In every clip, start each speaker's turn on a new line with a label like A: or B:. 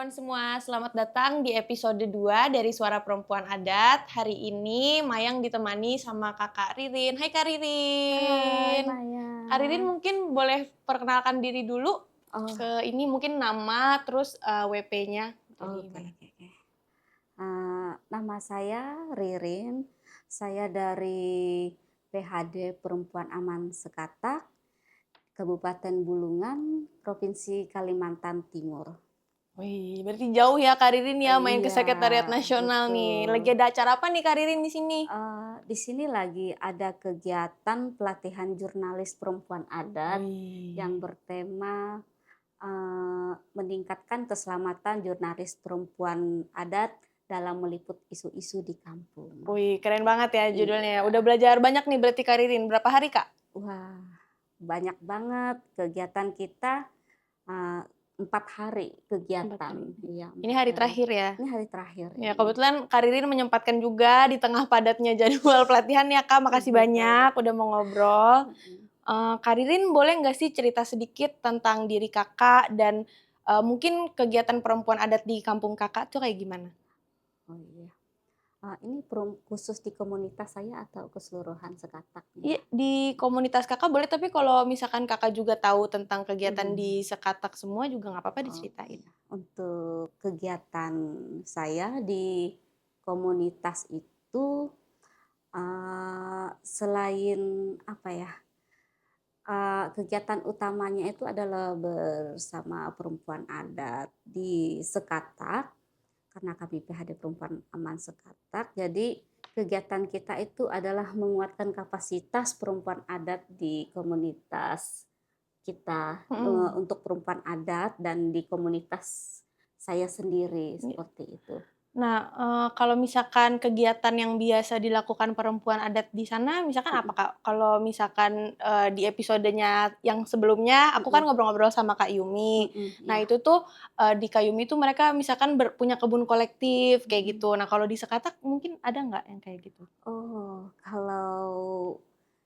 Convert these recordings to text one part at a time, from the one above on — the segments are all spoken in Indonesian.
A: teman-teman semua, selamat datang di episode 2 dari Suara Perempuan Adat. Hari ini Mayang ditemani sama Kakak Ririn. Hai Kak
B: Hai
A: Ririn.
B: Maya.
A: Kak Ririn mungkin boleh perkenalkan diri dulu
B: Oh,
A: ke ini mungkin nama terus WP-nya dari
B: oke
A: mana?
B: oke oke. Nama saya Ririn, saya dari PHD Perempuan Aman Sekatak, Kabupaten Bulungan, Provinsi Kalimantan Timur.
A: Wih, berarti jauh ya Kak Ririn ya main ke
B: Iya,
A: Sekretariat Nasional nih. Lagi
B: betul.
A: ada acara apa nih Kak Ririn di sini?
B: Di sini lagi ada kegiatan pelatihan jurnalis perempuan adat
A: Wih.
B: yang bertema meningkatkan keselamatan jurnalis perempuan adat dalam meliput isu-isu di kampung.
A: Wih, keren banget ya judulnya.
B: Iya.
A: Udah belajar banyak nih berarti Kak Ririn. Berapa hari Kak?
B: Wah, banyak banget kegiatan kita, eee, 4 hari
A: 4
B: kegiatan.
A: hari.
B: Iya,
A: Ini
B: 4
A: hari
B: hari.
A: terakhir ya?
B: Ini hari terakhir
A: Ya,
B: ini.
A: kebetulan Kak Ririn menyempatkan juga di tengah padatnya jadwal pelatihan ya, Kak. Makasih
B: Betul
A: banyak
B: betul.
A: udah mau ngobrol.
B: Mhm.
A: Kak Ririn boleh nggak sih cerita sedikit tentang diri Kakak dan, mungkin kegiatan perempuan adat di kampung Kakak tuh kayak gimana?
B: Oh iya. Ini khusus di komunitas saya atau keseluruhan Sekatak nih
A: Iya,
B: ya?
A: di komunitas Kakak boleh, tapi kalau misalkan Kakak juga tahu tentang kegiatan di
B: Mhm.
A: Sekatak semua juga nggak apa-apa
B: Oh,
A: diceritain.
B: iya. Untuk kegiatan saya di komunitas itu, selain apa ya, kegiatan utamanya itu adalah bersama perempuan adat di Sekatak, karena kami PHD Perempuan Aman Sekatak. Jadi kegiatan kita itu adalah menguatkan kapasitas perempuan adat di komunitas kita,
A: Mhm.
B: untuk perempuan adat dan di komunitas saya sendiri,
A: Iya.
B: seperti itu.
A: Nah, kalau misalkan kegiatan yang biasa dilakukan perempuan adat di sana, misalkan apa,
B: Mhm
A: Kak? Kalau misalkan, di episodenya yang sebelumnya, aku kan
B: mhm
A: ngobrol-ngobrol sama Kak Yumi.
B: mhm,
A: Nah,
B: iya,
A: itu tuh, di Kak Yumi tuh mereka misalkan punya kebun kolektif, kayak
B: mhm.
A: gitu. Nah, kalau di Sekatak mungkin ada nggak yang kayak gitu?
B: Oh, kalau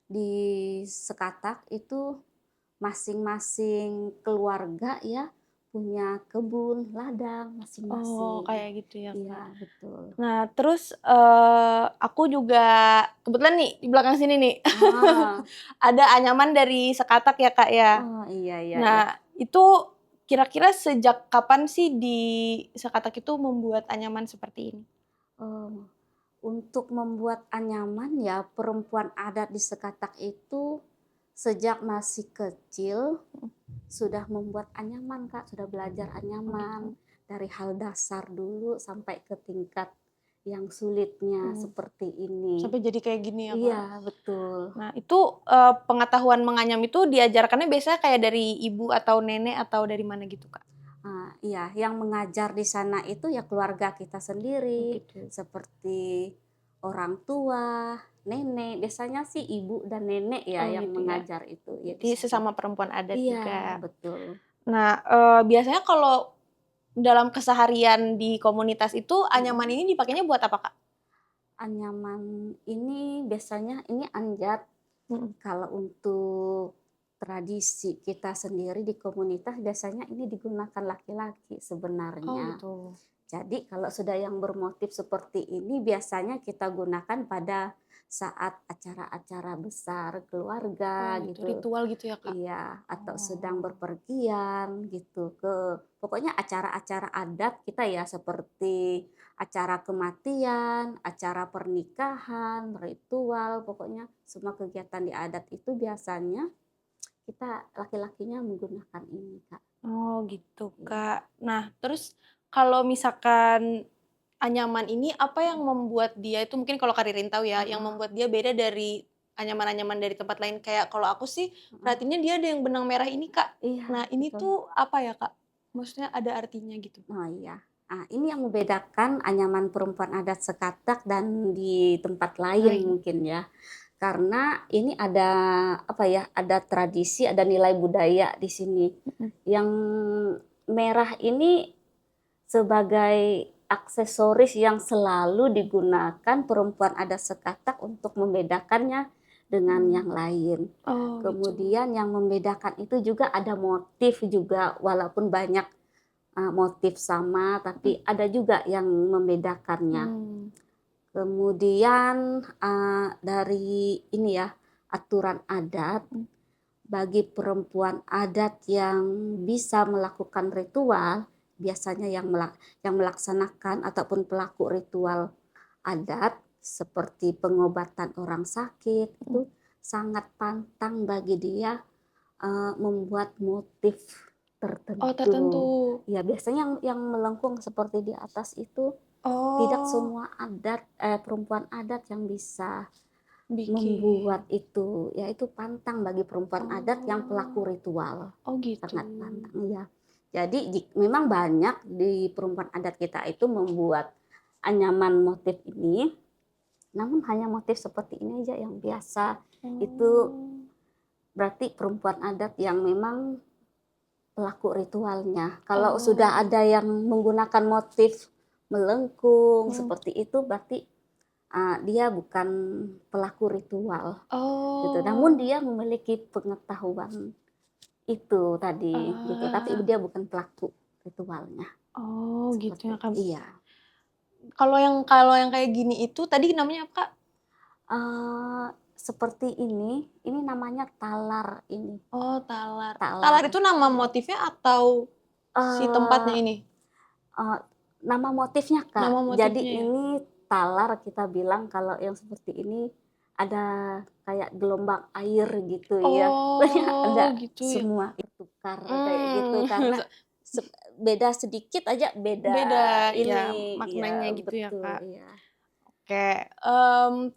B: di Sekatak itu masing-masing keluarga ya, punya kebun, ladang
A: Oh,
B: masing-masing.
A: kayak gitu ya, Kak.
B: Iya, betul.
A: Nah, terus, aku juga kebetulan nih, di belakang sini nih,
B: Ah,
A: ada anyaman dari Sekatak ya, Kak, ya.
B: oh, iya iya iya.
A: Nah, itu kira-kira sejak kapan sih di Sekatak itu membuat anyaman seperti ini?
B: Oh, untuk membuat anyaman ya, perempuan adat di Sekatak itu sejak masih kecil
A: Mhm.
B: sudah membuat anyaman, Kak, sudah belajar
A: Oh gitu.
B: anyaman dari hal dasar dulu sampai ke tingkat yang sulitnya
A: Mhm.
B: seperti ini.
A: Sampai jadi kayak gini ya, Kak.
B: Iya, betul.
A: Nah itu, pengetahuan menganyam itu diajarkannya biasanya kayak dari ibu atau nenek atau dari mana gitu, Kak?
B: Iya, yang mengajar di sana itu ya keluarga kita
A: Oh
B: sendiri,
A: gitu.
B: seperti orang tua, nenek, biasanya sih ibu dan nenek ya
A: Oh
B: yang
A: gitu ya.
B: mengajar itu ya di
A: Berarti
B: sana.
A: sesama perempuan adat
B: Iya,
A: juga.
B: betul.
A: Nah, biasanya kalau dalam keseharian di komunitas itu anyaman
B: Mhm.
A: ini dipakainya buat apa, Kak?
B: Anyaman ini biasanya ini anjat.
A: Mhm.
B: Kalau untuk tradisi kita sendiri di komunitas biasanya ini digunakan laki-laki
A: Oh
B: sebenarnya.
A: gitu.
B: Jadi kalau sudah yang bermotif seperti ini biasanya kita gunakan pada saat acara-acara besar
A: Oh
B: keluarga
A: gitu,
B: gitu.
A: ritual gitu ya, Kak?
B: Iya, atau sedang
A: Oh.
B: berpergian gitu ke pokoknya acara-acara adat kita ya seperti acara kematian, acara pernikahan, ritual, pokoknya semua kegiatan di adat itu biasanya kita laki-lakinya menggunakan ini, Kak.
A: Oh gitu,
B: Iya.
A: Kak. Nah terus kalau misalkan anyaman ini apa yang membuat dia itu mungkin kalau Kak Ririn tahu ya, yang
B: Heeh,
A: membuat dia beda dari anyaman-anyaman dari tempat lain? Kayak kalau aku sih
B: heeh.
A: perhatiinnya dia ada yang benang merah ini, Kak.
B: Iya,
A: Nah ini
B: betul.
A: tuh apa ya, Kak? Maksudnya ada artinya gitu?
B: Oh, iya. Ini yang membedakan anyaman perempuan adat Sekatak dan di tempat lain
A: Lain.
B: mungkin ya. Karena ini ada, apa ya, ada tradisi, ada nilai budaya di sini.
A: Mhm.
B: Yang merah ini sebagai aksesoris yang selalu digunakan perempuan adat Sekatak untuk membedakannya dengan
A: Mmm.
B: yang lain.
A: Oh gitu.
B: Kemudian yang membedakan itu juga ada motif juga, walaupun banyak motif sama,
A: Mhm.
B: tapi ada juga yang membedakannya.
A: Mmm.
B: Kemudian, dari ini ya, aturan adat,
A: Mhm.
B: bagi perempuan adat yang bisa melakukan ritual, biasanya yang melaksanakan ataupun pelaku ritual adat seperti pengobatan orang sakit,
A: Mhm.
B: itu sangat pantang bagi dia, membuat motif
A: Oh, tertentu.
B: tertentu. Ya biasanya yang melengkung seperti di atas itu tidak
A: Oh,
B: semua perempuan adat yang bisa
A: bikin.
B: membuat itu, ya itu pantang bagi perempuan adat yang pelaku
A: Oh.
B: ritual,
A: Oh, gitu.
B: sangat pantang, iya. Jadi memang banyak di perempuan adat kita itu membuat anyaman motif ini, namun hanya motif seperti ini aja yang biasa. Itu
A: Oh.
B: berarti perempuan adat yang memang pelaku ritualnya. Kalau sudah
A: Oh.
B: ada yang menggunakan motif melengkung
A: Mhm.
B: seperti itu, berarti dia bukan pelaku ritual gitu. Namun
A: Oh.
B: dia memiliki pengetahuan itu tadi gitu, tapi
A: Ah.
B: dia bukan pelaku ritualnya.
A: Oh, gitu
B: Seperti
A: ya, Kak.
B: iya.
A: Kalau yang kayak gini itu tadi namanya apa, Kak?
B: Seperti ini namanya talar ini,
A: Oh, talar. Talar
B: talar.
A: itu nama motifnya atau si tempatnya
B: Eee
A: ini?
B: eee, Nama motifnya, Kak.
A: Nama
B: Jadi
A: motifnya ya?
B: ini talar kita bilang kalau yang seperti ini ada kayak gelombang air gitu ya. Ada
A: Oh, gitu ya?
B: semua bertukar kayak gitu
A: Mmm,
B: karena seb beda sedikit aja beda
A: beda, ya
B: ini,
A: maknanya
B: iya
A: gitu ya,
B: betul,
A: Kak.
B: iya.
A: Oke,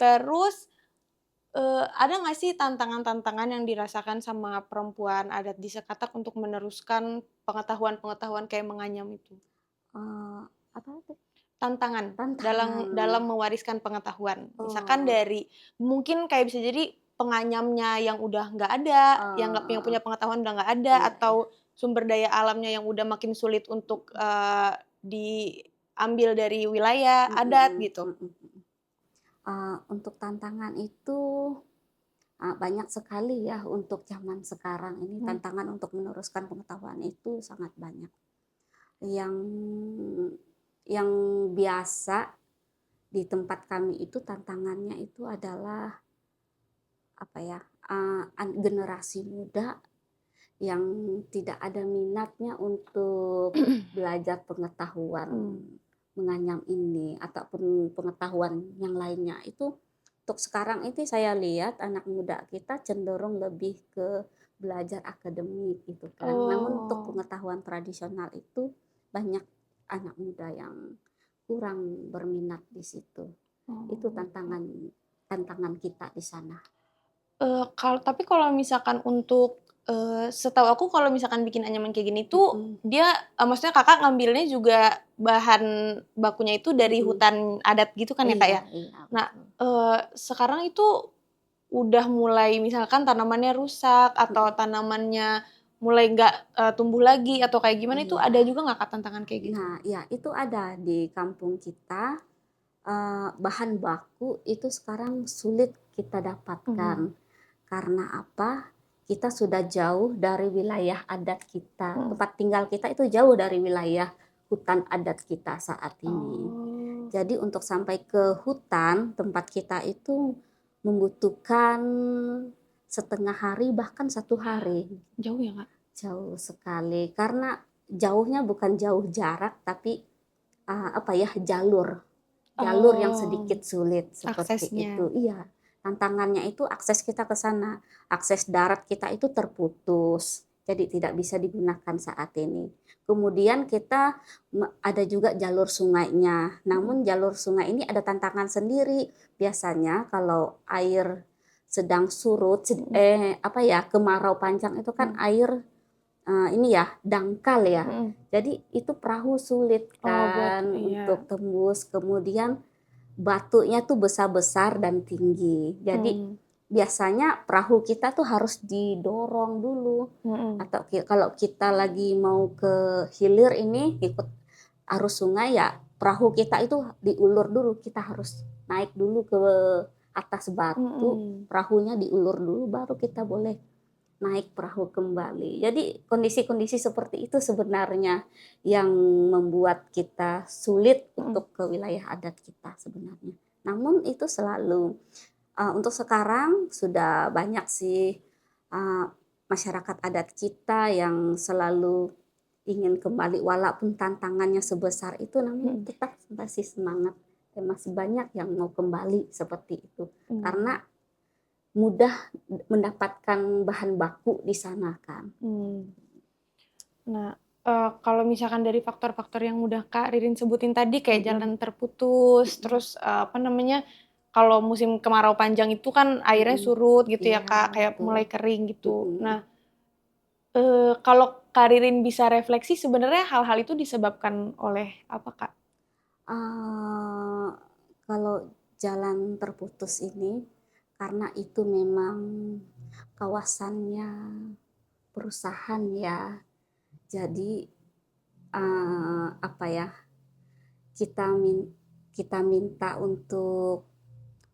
A: terus, ada nggak sih tantangan-tantangan yang dirasakan sama perempuan adat di Sekatak untuk meneruskan pengetahuan-pengetahuan kayak menganyam itu?
B: Eee, Apa tuh?
A: Tantangan dalam
B: Tantangan.
A: dalam mewariskan pengetahuan. Misalkan
B: Oh,
A: dari mungkin kayak bisa jadi penganyamnya yang udah nggak ada, yang
B: heeh,
A: punya pengetahuan udah nggak ada,
B: iya iya,
A: atau sumber daya alamnya yang udah makin sulit untuk, diambil dari wilayah
B: mhm
A: adat
B: mhm
A: gitu.
B: mhm mhm. Untuk tantangan itu, banyak sekali ya untuk zaman sekarang ini,
A: Mhm.
B: tantangan untuk meneruskan pengetahuan itu sangat banyak. Yang yang biasa di tempat kami itu tantangannya itu adalah, apa ya, generasi muda yang tidak ada minatnya untuk belajar pengetahuan
A: Mmm.
B: menganyam ini ataupun pengetahuan yang lainnya. Itu untuk sekarang itu saya lihat anak muda kita cenderung lebih ke belajar akademik gitu kan. Namun untuk
A: Oh.
B: pengetahuan tradisional itu banyak anak muda yang kurang berminat di situ. Itu
A: Oh.
B: tantangan tantangan kita di sana.
A: Tapi kalau misalkan untuk, setahu aku kalau misalkan bikin anyaman kayak gini tuh
B: Mhm
A: dia maksudnya Kakak ngambilnya juga bahan bakunya itu dari
B: mhm.
A: hutan adat gitu kan ya, Kak,
B: Iya
A: ya?
B: iya
A: Nah,
B: betul.
A: sekarang itu udah mulai misalkan tanamannya rusak atau
B: Mhm.
A: tanamannya mulai nggak, tumbuh lagi atau kayak gimana itu
B: Iya.
A: ada juga nggak, Kak, tantangan kayak gitu?
B: Nah, ya itu ada di kampung kita, bahan baku itu sekarang sulit kita dapatkan.
A: Mhm.
B: Karena apa? Kita sudah jauh dari wilayah adat kita.
A: Mhm.
B: Tempat tinggal kita itu jauh dari wilayah hutan adat kita saat ini.
A: Oh,
B: Jadi untuk sampai ke hutan tempat kita itu membutuhkan setengah hari bahkan 1 hari.
A: jauh ya, Kak?
B: Jauh sekali karena jauhnya bukan jauh jarak tapi, apa ya, jalur yang
A: Oh,
B: sedikit sulit seperti
A: aksesnya.
B: itu. Iya, tantangannya itu akses kita ke sana, akses darat kita itu terputus, jadi tidak bisa digunakan saat ini. Kemudian kita ada juga jalur sungainya,
A: Mhm.
B: namun jalur sungai ini ada tantangan sendiri. Biasanya kalau air sedang surut,
A: Mhm.
B: apa ya, kemarau panjang itu kan
A: Mhm.
B: air ini ya, dangkal ya.
A: Mhm.
B: Jadi itu perahu sulit
A: Oh, buat
B: kan
A: iya.
B: untuk tembus, kemudian batunya tuh besar-besar dan tinggi. Jadi
A: Mmm.
B: biasanya perahu kita tuh harus didorong dulu
A: Mhm.
B: atau kalau kita lagi mau ke hilir ini ikut arus sungai ya perahu kita itu diulur dulu, kita harus naik dulu ke atas batu,
A: Mhm.
B: perahunya diulur dulu baru kita boleh naik perahu kembali. Jadi kondisi-kondisi seperti itu sebenarnya yang membuat kita sulit
A: Mhm,
B: untuk ke wilayah adat kita sebenarnya. Namun itu selalu, untuk sekarang sudah banyak sih, eee, masyarakat adat kita yang selalu ingin kembali walaupun tantangannya sebesar itu, namun
A: mhm,
B: tetap masih semangat dan masih banyak yang mau kembali seperti itu.
A: mmm,
B: Karena mudah mendapatkan bahan baku di sana kan.
A: mmm. Nah, kalau misalkan dari faktor-faktor yang udah Kak Ririn sebutin tadi kayak
B: Mhm,
A: jalan terputus,
B: mhm,
A: terus, apa namanya, kalau musim kemarau panjang itu kan airnya
B: mhm.
A: surut gitu ya
B: Iya
A: Kak, kayak
B: betul,
A: mulai kering gitu.
B: mhm.
A: Nah, kalau Kak Ririn bisa refleksi sebenarnya hal-hal itu disebabkan oleh apa Kak?
B: Eee, Kalau jalan terputus ini, karena itu memang kawasannya perusahaan ya, jadi, apa ya, kita min kita minta untuk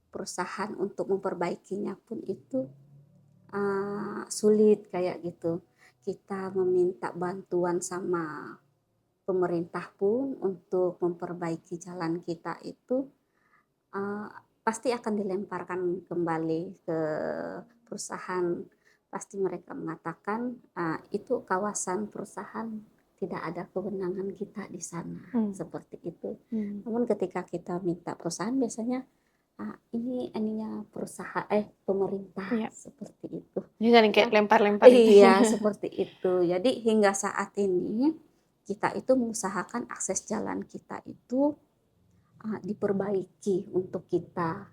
B: perusahaan untuk memperbaikinya pun itu sulit kayak gitu. Kita meminta bantuan sama pemerintah pun untuk memperbaiki jalan kita itu, eee, pasti akan dilemparkan kembali ke perusahaan. Pasti mereka mengatakan, "Itu kawasan perusahaan, tidak ada kewenangan kita di sana,"
A: Mmm,
B: seperti itu.
A: mmm,
B: Namun ketika kita minta perusahaan biasanya, ini ininya pemerintah,
A: iya.
B: seperti itu.
A: Jadi saling kayak
B: Ya,
A: lempar-lempar gitu ya?
B: iya seperti itu. Jadi hingga saat ini, kita itu mengusahakan akses jalan kita itu, diperbaiki untuk kita.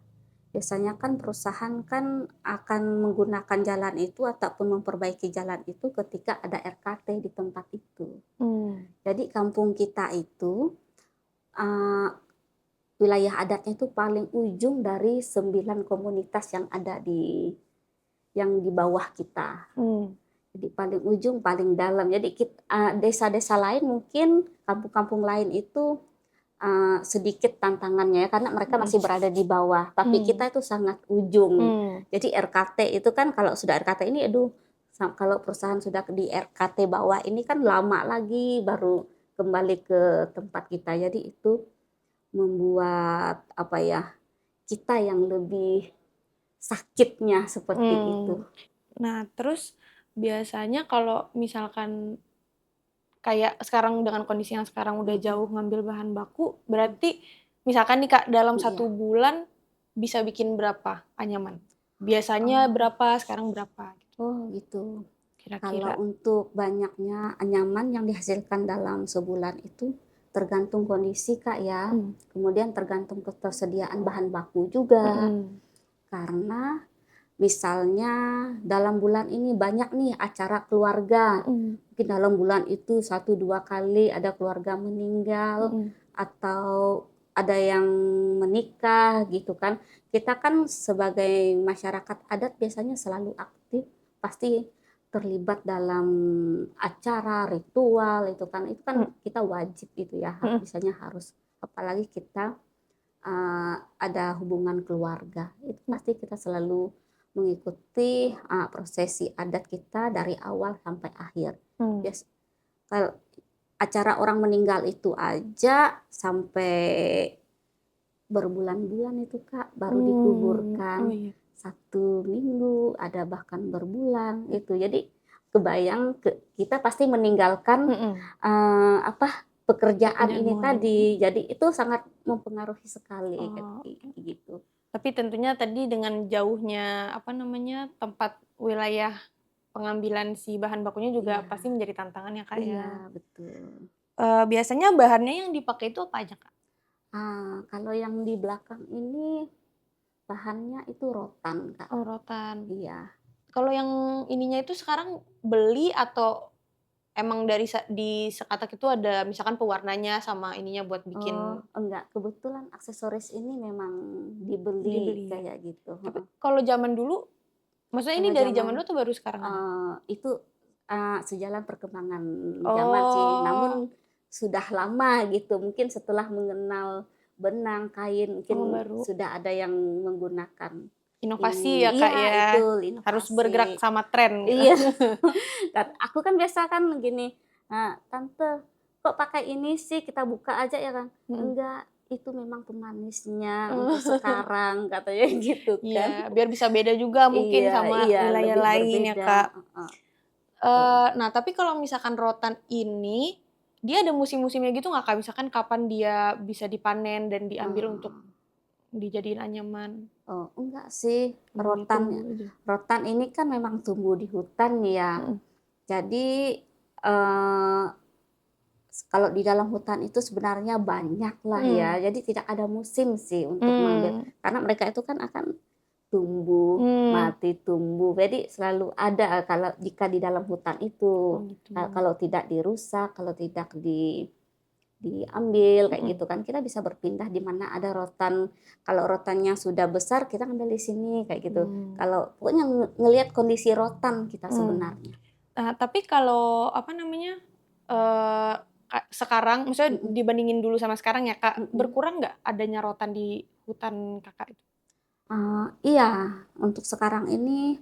B: Biasanya kan perusahaan kan akan menggunakan jalan itu ataupun memperbaiki jalan itu ketika ada RKT di tempat itu.
A: Mmm,
B: Jadi kampung kita itu, eee, wilayah adatnya itu paling ujung dari 9 komunitas yang di bawah kita.
A: mmm,
B: Jadi paling ujung, paling dalam. Jadi desa-desa lain mungkin, kampung-kampung lain itu, sedikit tantangannya ya, karena mereka
A: mhm,
B: masih berada di bawah, tapi
A: mmm,
B: kita itu sangat ujung.
A: mmm,
B: Jadi RKT itu kan kalau sudah RKT ini aduh, kalau perusahaan sudah di RKT bawah ini kan lama lagi baru kembali ke tempat kita. Jadi itu membuat apa ya, kita yang lebih sakitnya seperti itu.
A: mmm. Nah, terus biasanya kalau misalkan kayak sekarang dengan kondisi yang sekarang udah
B: Mhm,
A: jauh ngambil bahan baku,
B: mhm,
A: berarti misalkan nih Kak, dalam
B: iya.
A: 1 bulan bisa bikin berapa anyaman? Biasanya
B: Oh.
A: berapa, sekarang berapa gitu
B: Oh gitu. Kalau
A: kira-kira?
B: untuk banyaknya anyaman yang dihasilkan dalam sebulan itu tergantung kondisi Kak ya,
A: Mmm,
B: kemudian tergantung ketersediaan bahan baku juga.
A: mhm,
B: Karena misalnya dalam bulan ini banyak nih acara keluarga,
A: mhm,
B: mungkin dalam bulan itu 1, 2 kali ada keluarga meninggal
A: mhm,
B: atau ada yang menikah gitu kan. Kita kan sebagai masyarakat adat biasanya selalu aktif, pasti terlibat dalam acara, ritual itu kan
A: mhm,
B: kita wajib gitu ya,
A: mhm,
B: misalnya harus apalagi kita ada hubungan keluarga, itu
A: mhm,
B: pasti kita selalu mengikuti, prosesi adat kita dari awal sampai akhir.
A: mmm.
B: Bias Kalau acara orang meninggal itu aja sampai berbulan-bulan itu, Kak, baru
A: Oh
B: dikuburkan.
A: iya,
B: 1 minggu, ada bahkan berbulan gitu. Jadi kebayang kita pasti meninggalkan,
A: mhm,
B: pekerjaan ini
A: pekerjaan ini,
B: tadi. Jadi itu sangat mempengaruhi sekali
A: oh, oke.
B: gitu.
A: Tapi tentunya tadi dengan jauhnya, apa namanya, tempat wilayah pengambilan si bahan bakunya juga
B: Iya,
A: pasti menjadi tantangan ya, Kak,
B: iya
A: ya.
B: betul.
A: Biasanya bahannya yang dipakai itu apa aja, Kak?
B: Kalau yang di belakang ini bahannya itu rotan, Kak.
A: Oh, rotan.
B: Iya.
A: Kalau yang ininya itu sekarang beli atau emang dari di Sekatak itu ada misalkan pewarnanya sama ininya buat
B: Oh,
A: bikin
B: enggak, kebetulan aksesoris ini memang dibeli
A: dibeli ya?
B: kayak gitu,
A: Tapi
B: heeh.
A: kalau zaman dulu, maksudnya ini
B: Kalau
A: dari
B: zaman
A: zaman dulu atau baru sekarang ada?
B: itu, sejalan perkembangan zaman sih,
A: Oh,
B: namun sudah lama gitu, mungkin setelah mengenal benang, kain,
A: oh
B: mungkin
A: baru.
B: sudah ada yang menggunakan.
A: Inovasi ya, Kak,
B: Iya,
A: ya.
B: betul,
A: Harus bergerak
B: inovasi.
A: sama tren gitu.
B: Iya. Aku kan biasa kan gini, "Tante, kok pakai ini sih? Kita buka aja ya kan."
A: Mhm.
B: "Enggak, itu memang pemanisnya untuk sekarang," katanya gitu kan.
A: Iya, biar bisa beda juga mungkin
B: Iya
A: sama
B: iya,
A: wilayah
B: lebih
A: lain ya,
B: berbeda,
A: Kak.
B: heeh, betul.
A: Nah tapi kalau misalkan rotan ini, dia ada musim-musimnya gitu nggak, Kak? Misalkan kapan dia bisa dipanen dan diambil untuk
B: Oh.
A: dijadiin anyaman?
B: Oh, enggak sih,
A: Emang dia tunggu
B: rotan
A: aja?
B: rotan ini kan memang tumbuh di hutan ya.
A: Mhm.
B: Jadi, eee, kalau di dalam hutan itu sebenarnya banyak lah ya,
A: Mhm.
B: jadi tidak ada musim sih untuk mengambil,
A: Mmm.
B: karena mereka itu kan akan tumbuh,
A: Mmm.
B: mati, tumbuh, jadi selalu ada kalau jika di dalam hutan itu.
A: Oh gitu.
B: Kalau tidak dirusak, kalau tidak diambil kayak
A: Mhm.
B: gitu kan, kita bisa berpindah di mana ada rotan. Kalau rotannya sudah besar, kita ngambil di sini kayak gitu.
A: Mmm.
B: Kalau pokoknya ngelihat kondisi rotan kita
A: Mmm.
B: sebenarnya.
A: Tapi kalau apa namanya, eee, sekarang maksudnya
B: Mhm
A: dibandingin dulu sama sekarang ya, Kak,
B: mhm.
A: berkurang nggak adanya rotan di hutan Kakak itu?
B: Iya, untuk sekarang ini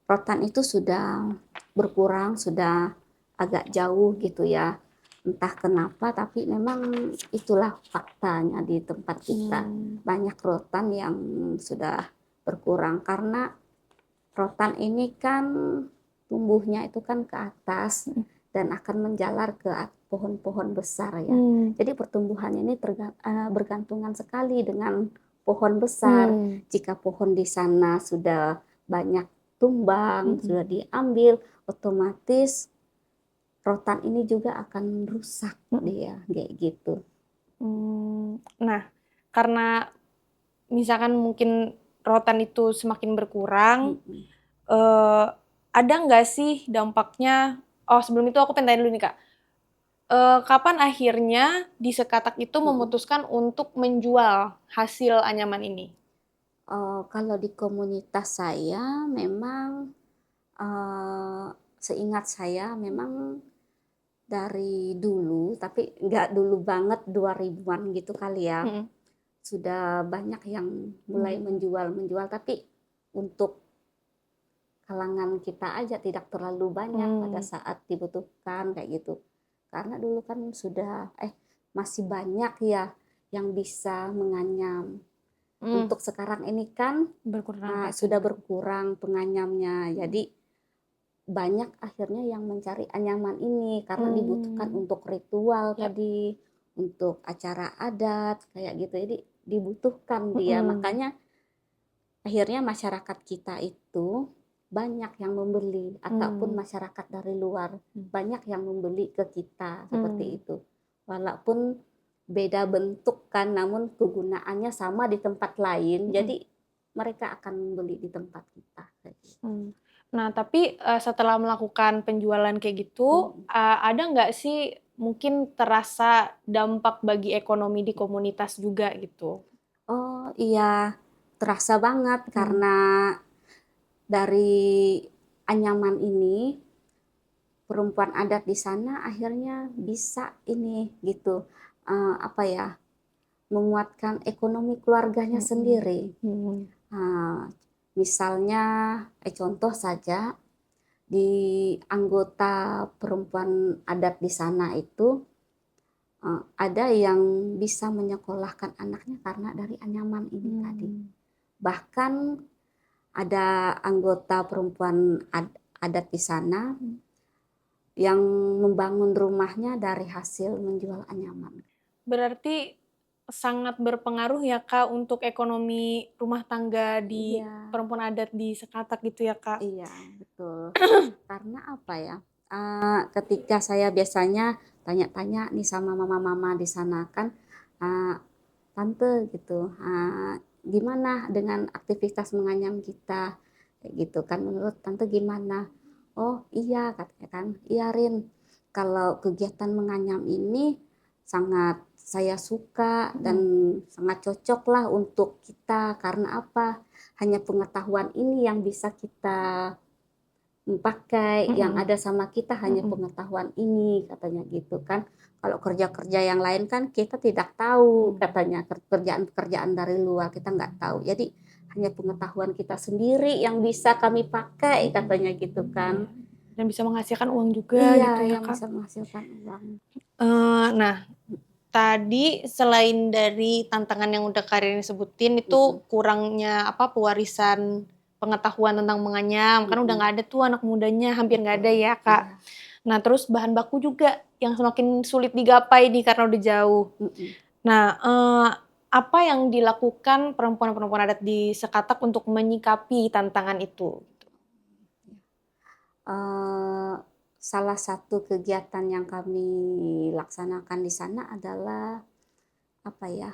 B: rotan itu sudah berkurang, sudah agak jauh gitu ya. Entah kenapa, tapi memang itulah faktanya di tempat kita.
A: Mmm.
B: Banyak rotan yang sudah berkurang karena rotan ini kan tumbuhnya itu kan ke atas
A: Mhm.
B: dan akan menjalar ke pohon-pohon besar ya.
A: Mmm.
B: Jadi pertumbuhannya ini bergantungan sekali dengan pohon besar.
A: Mmm.
B: Jika pohon di sana sudah banyak tumbang,
A: Mhm.
B: sudah diambil, otomatis rotan ini juga akan rusak
A: Mhm.
B: dia, kayak gitu.
A: Nah, karena misalkan mungkin rotan itu semakin berkurang,
B: Mhm,
A: eee, ada nggak sih dampaknya sebelum itu aku pengen tanya dulu nih, Kak. Kapan akhirnya di Sekatak itu
B: mhm.
A: memutuskan untuk menjual hasil anyaman ini?
B: Kalau di komunitas saya memang, eee, seingat saya memang dari dulu, tapi nggak dulu banget 2000-an gitu kali ya,
A: Mhm.
B: sudah banyak yang mulai
A: Menjual.
B: menjual, tapi untuk kalangan kita aja tidak terlalu banyak pada
A: Mmm.
B: saat dibutuhkan kayak gitu. Karena dulu kan masih banyak ya yang bisa menganyam.
A: Mhm.
B: Untuk sekarang ini kan,
A: Berkurang
B: sudah
A: hasilnya.
B: berkurang penganyamnya,
A: Mhm.
B: jadi banyak akhirnya yang mencari anyaman ini karena dibutuhkan
A: Mmm.
B: untuk ritual
A: Yap.
B: tadi, untuk acara adat kayak gitu, jadi dibutuhkan dia.
A: Mhm.
B: Makanya akhirnya masyarakat kita itu banyak yang membeli ataupun
A: Mmm.
B: masyarakat dari luar
A: Mmm.
B: banyak yang membeli ke kita seperti
A: Mmm.
B: itu. Walaupun beda bentuk kan, namun kegunaannya sama di tempat lain,
A: Mhm.
B: jadi mereka akan membeli di tempat kita kayak gitu.
A: Mmm. Nah, tapi, setelah melakukan penjualan kayak gitu,
B: Mhm.
A: ada nggak sih mungkin terasa dampak bagi ekonomi di komunitas juga gitu?
B: Oh iya, terasa banget
A: Mhm.
B: karena dari anyaman ini, perempuan adat di sana akhirnya bisa ini gitu, apa ya, menguatkan ekonomi keluarganya
A: Mhm.
B: sendiri.
A: Mhm.
B: Eee, Misalnya, contoh saja di anggota perempuan adat di sana itu, ada yang bisa menyekolahkan anaknya karena dari anyaman ini tadi.
A: Mmm.
B: Bahkan ada anggota perempuan adat di sana
A: Mhm.
B: yang membangun rumahnya dari hasil menjual anyaman.
A: Berarti sangat berpengaruh ya, Kak, untuk ekonomi rumah tangga di
B: Iya,
A: perempuan adat di Sekatak gitu ya, Kak?
B: iya, betul. Karena apa ya, ketika saya biasanya tanya-tanya nih sama mama-mama di sana kan, eee, "Tante," gitu, "gimana dengan aktivitas menganyam kita?" Kayak gitu kan, "Menurut Tante gimana?" "Oh iya," katanya kan, "iya Rin, kalau kegiatan menganyam ini sangat saya suka dan
A: Mhm.
B: sangat cocoklah untuk kita, karena apa, hanya pengetahuan ini yang bisa kita pakai, yang
A: Mhm.
B: ada sama kita hanya
A: Mhm.
B: pengetahuan ini," katanya gitu kan. "Kalau kerja-kerja yang lain kan kita tidak tahu,"
A: Mmm.
B: katanya, "pekerjaan-pekerjaan dari luar kita nggak tahu. Jadi hanya pengetahuan kita sendiri yang bisa kami pakai, katanya gitu kan.
A: Dan bisa menghasilkan uang juga
B: Iya,
A: gitu ya,
B: yang
A: Kak.
B: bisa menghasilkan uang.
A: Nah, tadi selain dari tantangan yang udah Kak Ririn sebutin itu
B: Mhm,
A: kurangnya apa, pewarisan pengetahuan tentang menganyam, kan udah
B: mhm,
A: nggak ada tuh anak mudanya, hampir nggak ada
B: betul,
A: ya, Kak.
B: iya,
A: Nah, terus bahan baku juga yang semakin sulit digapai nih karena udah jauh.
B: mhm.
A: Nah, apa yang dilakukan perempuan-perempuan adat di Sekatak untuk menyikapi tantangan itu?
B: Eee, Salah satu kegiatan yang kami laksanakan di sana adalah, apa ya,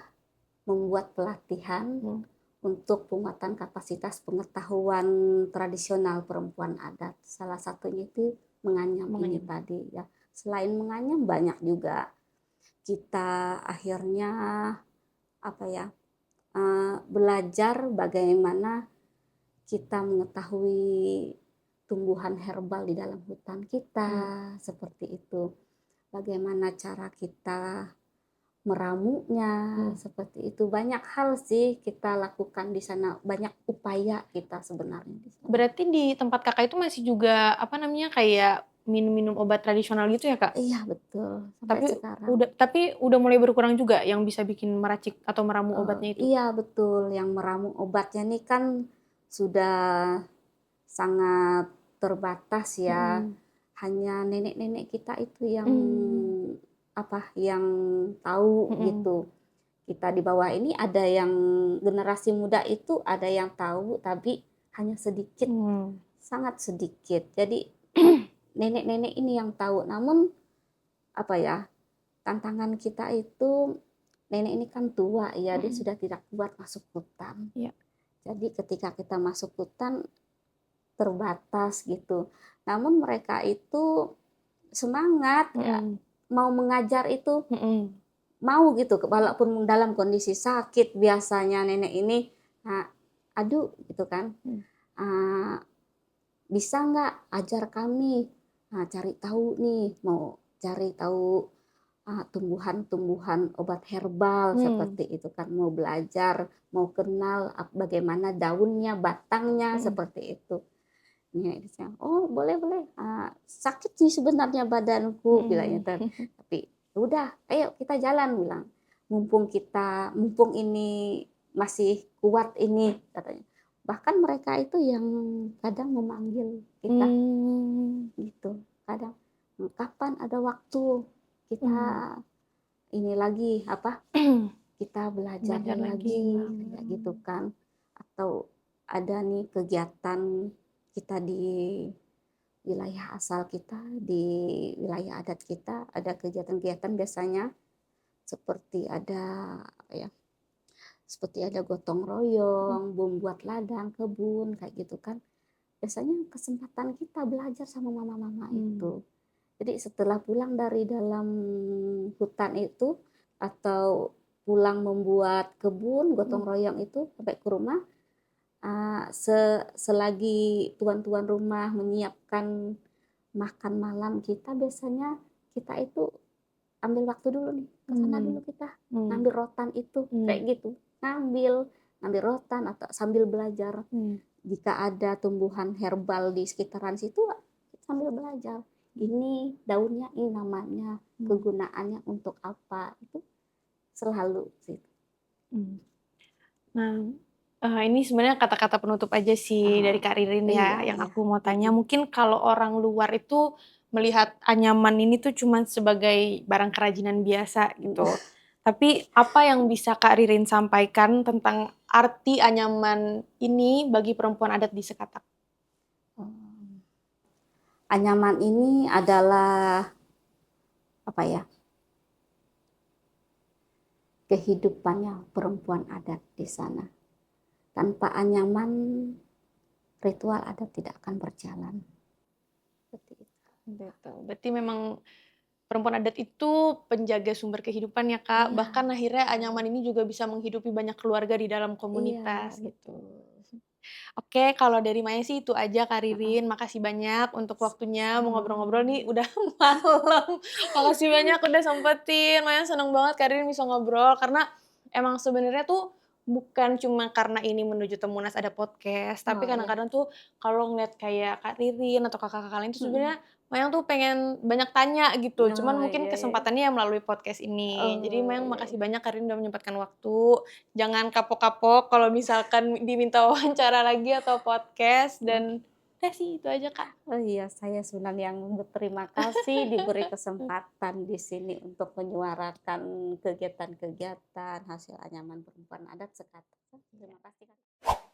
B: membuat pelatihan
A: Mmm,
B: untuk penguatan kapasitas pengetahuan tradisional perempuan adat. Salah satunya itu menganyam ini
A: menganyam.
B: tadi ya. Selain menganyam banyak juga kita akhirnya, apa ya, belajar bagaimana kita mengetahui tumbuhan herbal di dalam hutan kita,
A: Mmm,
B: seperti itu. Bagaimana cara kita meramunya,
A: mmm.
B: seperti itu. Banyak hal sih kita lakukan di sana, banyak upaya kita sebenarnya di sana.
A: Berarti di tempat Kakak itu masih juga, apa namanya, kayak minum-minum obat tradisional gitu ya, Kak?
B: Iya betul, sampai sekarang.
A: Tapi udah mulai berkurang juga yang bisa bikin meracik atau meramu obatnya itu?
B: Iya betul, yang meramu obatnya nih kan sudah sangat terbatas ya.
A: Mhm,
B: Hanya nenek-nenek kita itu yang,
A: mmm,
B: apa, yang tahu
A: mhm,
B: gitu. Kita di bawah ini ada yang generasi muda itu ada yang tahu, tapi hanya sedikit,
A: mmm,
B: sangat sedikit. Jadi nenek-nenek ini yang tahu, namun apa ya, tantangan kita itu nenek ini kan tua ya, dia
A: mhm,
B: sudah tidak kuat masuk hutan.
A: iya,
B: Jadi ketika kita masuk hutan terbatas gitu. Namun mereka itu semangat ya,
A: mhm,
B: mau mengajar itu
A: mhm,
B: mau gitu, walaupun dalam kondisi sakit biasanya nenek ini, nah, "Adu," gitu kan,
A: mmm,
B: eee, "bisa nggak ajar kami, cari tahu nih, mau cari tahu, tumbuhan-tumbuhan obat herbal,"
A: mmm,
B: seperti itu kan, mau belajar, mau kenal bagaimana daunnya, batangnya,
A: mhm,
B: seperti itu. Nenek bilang, "Oh boleh boleh, sakit sih sebenarnya badanku," bilangnya
A: mhm,
B: kan, tapi, "Ya udah ayo kita jalan," bilang, "mumpung ini masih kuat ini," katanya. Bahkan mereka itu yang kadang memanggil kita
A: mmm,
B: gitu, kadang, "Kapan ada waktu kita
A: mmm,
B: ini lagi, apa, kita belajar
A: belajar lagi,
B: lagi," kayak gitu
A: mmm,
B: kan. Atau ada nih kegiatan kita di wilayah asal kita, di wilayah adat kita, ada kegiatan-kegiatan biasanya seperti ada apa ya, seperti ada gotong
A: mhm,
B: royong, membuat ladang, kebun, kayak gitu kan. Biasanya kesempatan kita belajar sama mama-mama
A: mmm,
B: itu. Jadi setelah pulang dari dalam hutan itu atau pulang membuat kebun, gotong
A: mhm,
B: royong itu sampai ke rumah, selagi tuan-tuan rumah menyiapkan makan malam kita biasanya kita itu ambil waktu dulu nih, ke sana
A: mmm,
B: dulu kita,
A: mmm,
B: ngambil rotan itu,
A: mmm,
B: kayak gitu. Ngambil, ngambil rotan atau sambil belajar.
A: mmm,
B: Jika ada tumbuhan herbal di sekitaran situ, sambil belajar. Ini daunnya, ini namanya,
A: mmm,
B: kegunaannya untuk apa, itu selalu sih.
A: mmm. Nah, ini sebenarnya kata-kata penutup aja sih dari
B: Oh,
A: Kak Ririn
B: iya
A: ya, yang
B: iya,
A: aku mau tanya.
B: mhm,
A: Mungkin kalau orang luar itu melihat anyaman ini tuh cuman sebagai barang kerajinan biasa
B: mhm.
A: gitu. Tapi apa yang bisa Kak Ririn sampaikan tentang arti anyaman ini bagi perempuan adat di Sekatak?
B: Oh. Anyaman ini adalah, apa ya, kehidupannya perempuan adat di sana. Tanpa anyaman, ritual adat tidak akan berjalan. Seperti itu.
A: Gitu. Berarti memang perempuan adat itu penjaga sumber kehidupan ya, Kak.
B: Iya,
A: Bahkan akhirnya
B: betul.
A: anyaman ini juga bisa menghidupi banyak keluarga di dalam
B: Iya,
A: komunitas gitu.
B: betul.
A: Oke, kalau dari Maya sih itu aja Kak
B: Heeh.
A: Ririn. Makasih banyak untuk waktunya mau
B: Sama.
A: ngobrol-ngobrol nih udah malam. Makasih banyak udah sempetin. Maya seneng banget Kak Ririn bisa ngobrol karena emang sebenarnya tuh bukan cuma karena ini menuju Temunas ada podcast, tapi
B: Oh iya,
A: kadang-kadang tuh kalau ngeliat kayak Kak Ririn atau kakak-kakak lain tuh
B: mhm.
A: sebenarnya Mayang tuh pengen banyak tanya gitu, cuman
B: Oh,
A: mungkin
B: iya iya.
A: kesempatannya ya melalui podcast ini. Jadi
B: Oh,
A: Mayang
B: iya
A: makasih
B: iya.
A: banyak Kak Ririn udah menyempatkan waktu, jangan kapok-kapok kalau misalkan diminta wawancara lagi atau podcast
B: Oh.
A: dan udah sih itu aja Kak.
B: Oh iya, saya Sunan yang berterima kasih diberi kesempatan di sini untuk menyuarakan kegiatan-kegiatan hasil anyaman perempuan adat Sekata. Terima kasih, Kak.